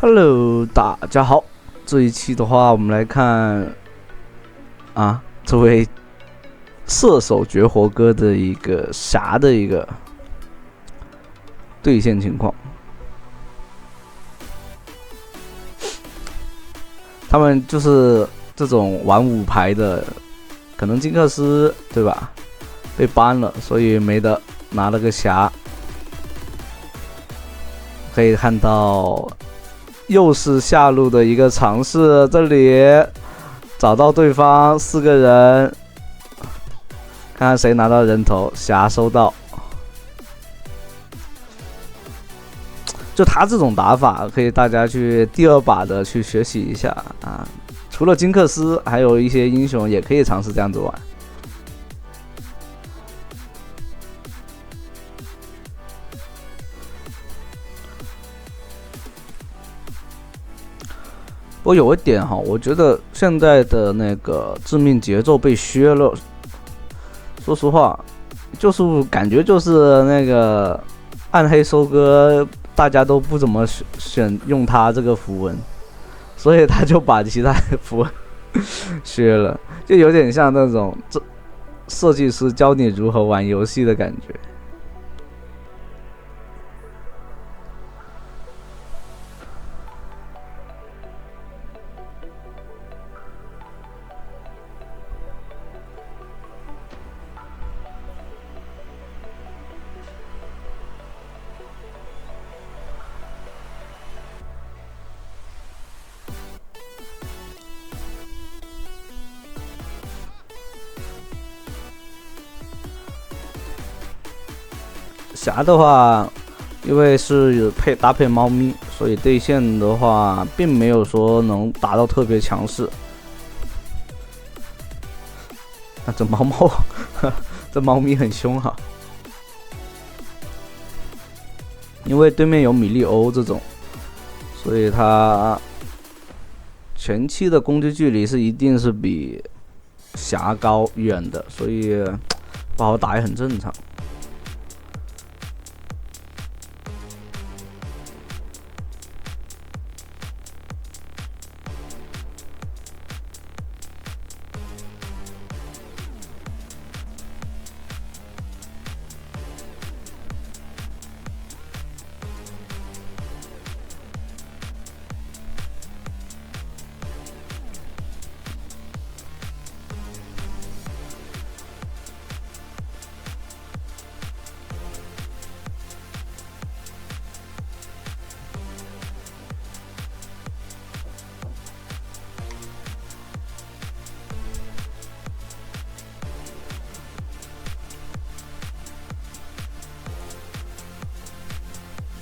Hello， 大家好。这一期的话，我们来看这位射手绝活哥的一个侠的一个兑现情况。他们就是这种玩5牌的，可能金克斯对吧？被ban了，所以没得拿了个侠。可以看到。又是下路的一个尝试，这里找到对方4个人，看看谁拿到人头，侠收到。就他这种打法，可以大家去第2把的去学习一下啊。除了金克斯，还有一些英雄也可以尝试这样子玩。不过有一点哈，我觉得现在的那个致命节奏被削了。说实话，就是感觉就是那个暗黑收割，大家都不怎么选用它这个符文，所以他就把其他符文削了，就有点像那种设计师教你如何玩游戏的感觉。侠的话，因为是有搭配猫咪，所以对线的话，并没有说能达到特别强势。这这猫咪很凶哈，因为对面有米利欧这种，所以他前期的攻击距离是一定是比侠高远的，所以不好打也很正常。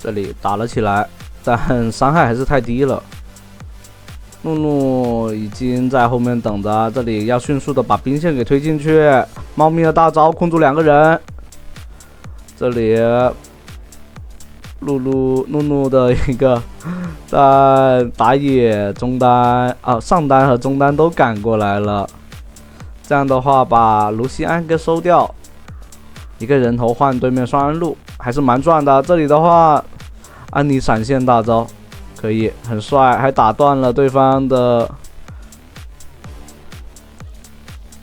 这里打了起来，但伤害还是太低了。怒怒已经在后面等着，这里要迅速的把兵线给推进去。猫咪的大招控住2个人，这里怒怒的一个打野中单上单和中单都赶过来了。这样的话把卢锡安给收掉，1个人头换对面双人路，还是蛮赚的。这里的话，安妮闪现大招可以很帅，还打断了对方的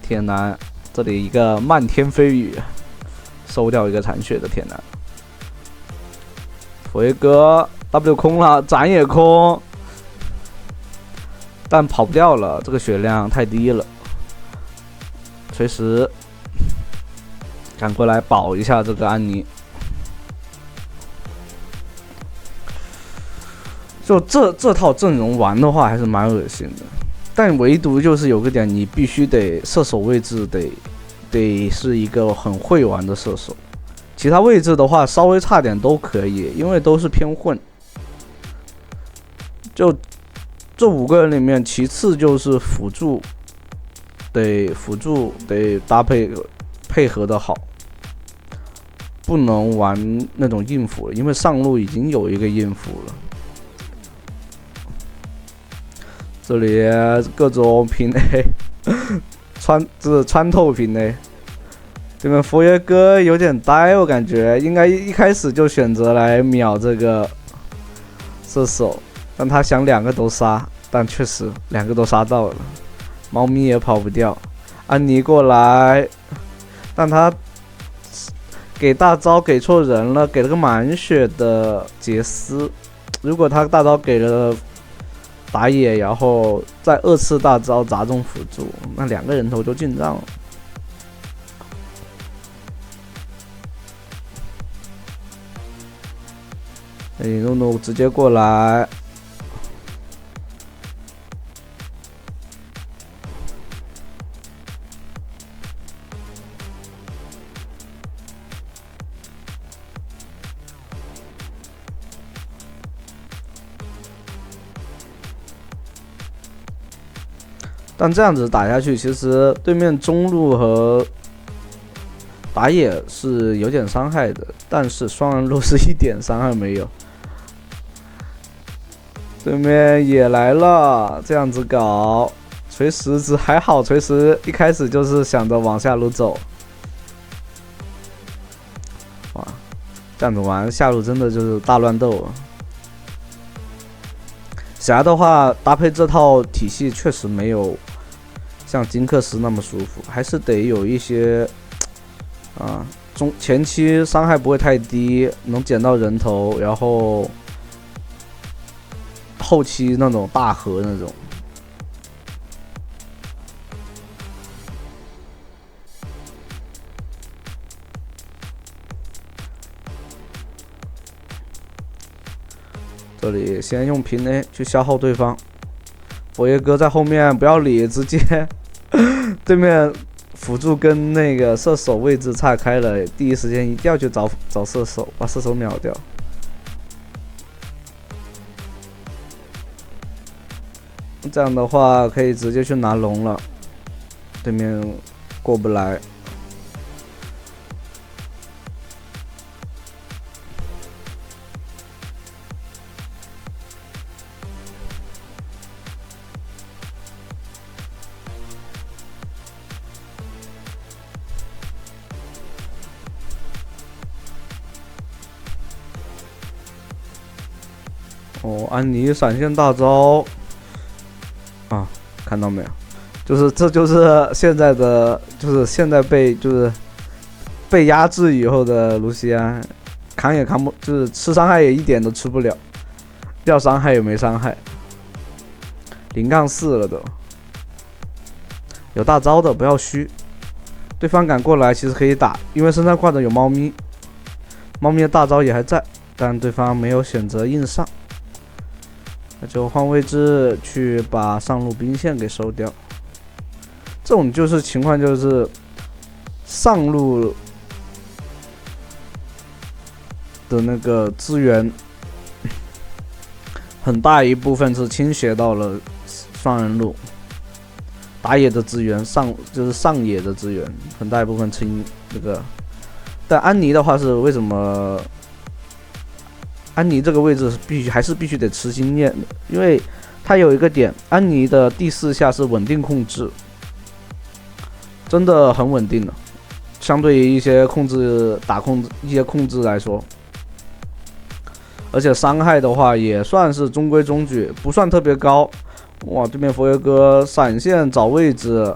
铁男。这里一个漫天飞雨，收掉一个残血的铁男。佛爷哥 W 空了，斩也空，但跑不掉了，这个血量太低了。随时赶过来保一下这个安妮。就这套阵容玩的话还是蛮恶心的，但唯独就是有个点，你必须得射手位置得是一个很会玩的射手，其他位置的话稍微差点都可以，因为都是偏混。就这5个人里面，其次就是辅助得搭配合的好，不能玩那种硬辅了，因为上路已经有一个硬辅了。这里各种平 A 穿透平 A， 这个佛爷哥有点呆，我感觉应该一开始就选择来秒这个射手，但他想两个都杀，但确实两个都杀到了，猫咪也跑不掉。安妮过来，但他给大招给错人了，给了个满血的杰斯。如果他大招给了打野，然后再2次大招砸中辅助，那2个人头就进账了。诺诺直接过来，但这样子打下去，其实对面中路和打野是有点伤害的，但是双人路是一点伤害没有。对面也来了，这样子搞，锤石子还好，锤石一开始就是想着往下路走。哇，这样子玩下路真的就是大乱斗啊！霞的话搭配这套体系确实没有像金克斯那么舒服，还是得有一些前期伤害不会太低，能捡到人头，然后后期那种大河那种。这里先用平 A 去消耗对方，佛爷哥在后面不要理，直接对面辅助跟那个射手位置岔开了，第一时间一定要去找射手，把射手秒掉。这样的话可以直接去拿龙了，对面过不来。哦，安妮闪现大招啊，看到没有？这就是现在的，就是现在被压制以后的卢锡安，扛也扛不，就是吃伤害也一点都吃不了，要伤害也没伤害，0-4了都。有大招的不要虚，对方敢过来其实可以打，因为身上挂着有猫咪，猫咪的大招也还在，但对方没有选择硬上。那就换位置去把上路兵线给收掉。这种就是情况，就是上路的那个资源很大一部分是倾斜到了双人路，打野的资源就是上野的资源很大一部分倾这个。但安妮的话是为什么？安妮这个位置是必须得吃经验的，因为它有一个点，安妮的第4下是稳定控制，真的很稳定的，相对于一些一些控制来说，而且伤害的话也算是中规中矩，不算特别高。哇，对面佛爷哥闪现找位置，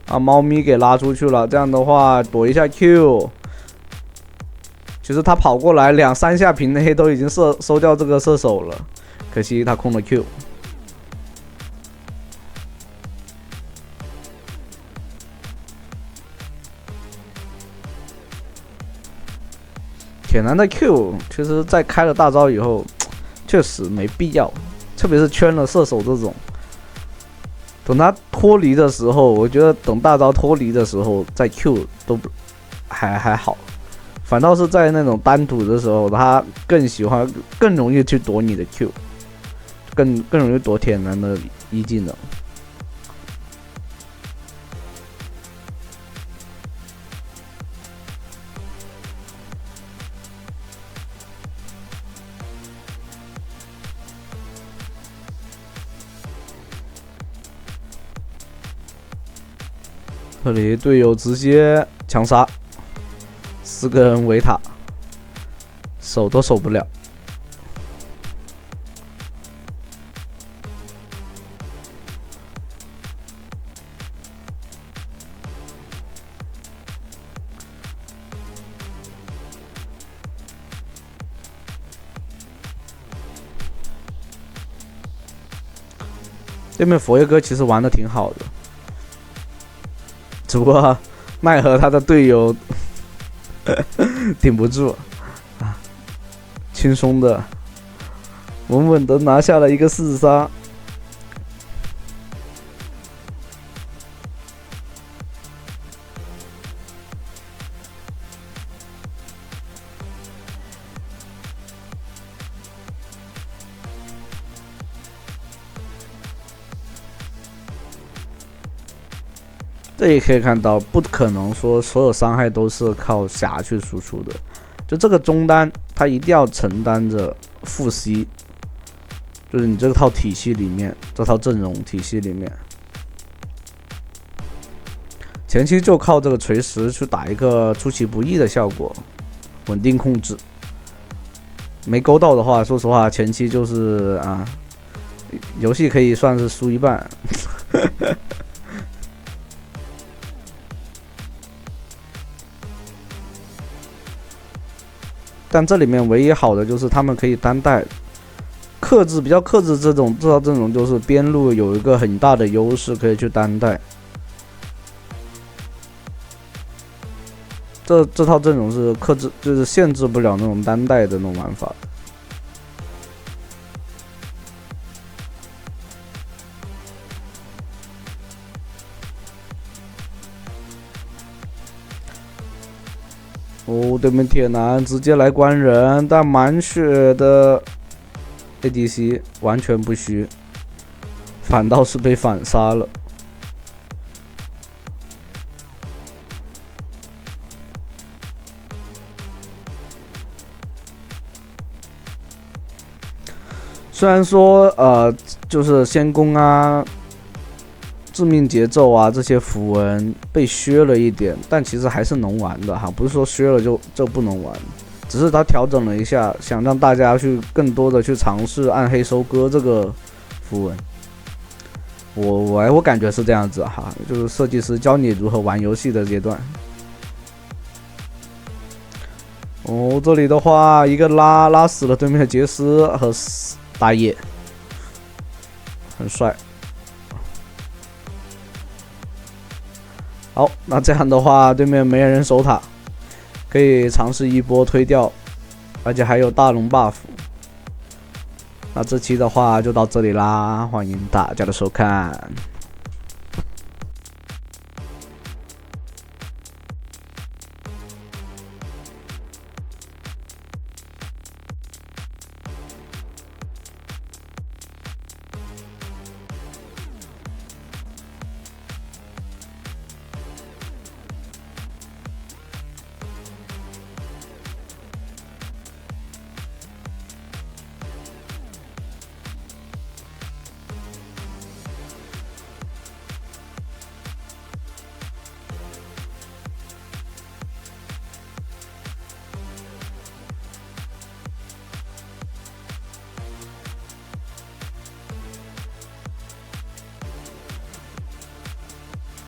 把猫咪给拉出去了，这样的话躲一下 Q。其实他跑过来2-3下平黑都已经收掉这个射手了，可惜他空了 Q。铁男的 Q 其实在开了大招以后，确实没必要，特别是圈了射手这种。等他脱离的时候，我觉得等大招脱离的时候再 Q 都还好。反倒是在那种单土的时候，他更容易去躲你的 Q， 更容易躲铁男的一技能。这里队友直接强杀。4个人围塔，守都守不了。对面佛爷哥其实玩的挺好的，只不过奈何他的队友顶不住啊，轻松的稳稳的拿下了一个4杀。这也可以看到，不可能说所有伤害都是靠霞去输出的，就这个中单，他一定要承担着负 C， 就是你这套体系里面，这套阵容体系里面，前期就靠这个锤石去打一个出其不意的效果，稳定控制。没勾到的话，说实话，前期就是啊，游戏可以算是输一半。但这里面唯一好的就是他们可以单带，比较克制这套阵容，就是边路有一个很大的优势可以去单带。这套阵容是克制，就是限制不了那种单带的那种玩法。哦，对面铁男直接来关人，但满血的 ADC 完全不虚，反倒是被反杀了。虽然说就是先攻啊、致命节奏啊这些符文被削了一点，但其实还是能玩的哈，不是说削了就不能玩，只是他调整了一下，想让大家去更多的去尝试暗黑收割这个符文。我感觉是这样子哈，就是设计师教你如何玩游戏的阶段。哦，这里的话一个拉死了对面的杰斯和大叶，很帅。好，那这样的话，对面没人守塔，可以尝试一波推掉，而且还有大龙 buff。那这期的话就到这里啦，欢迎大家的收看。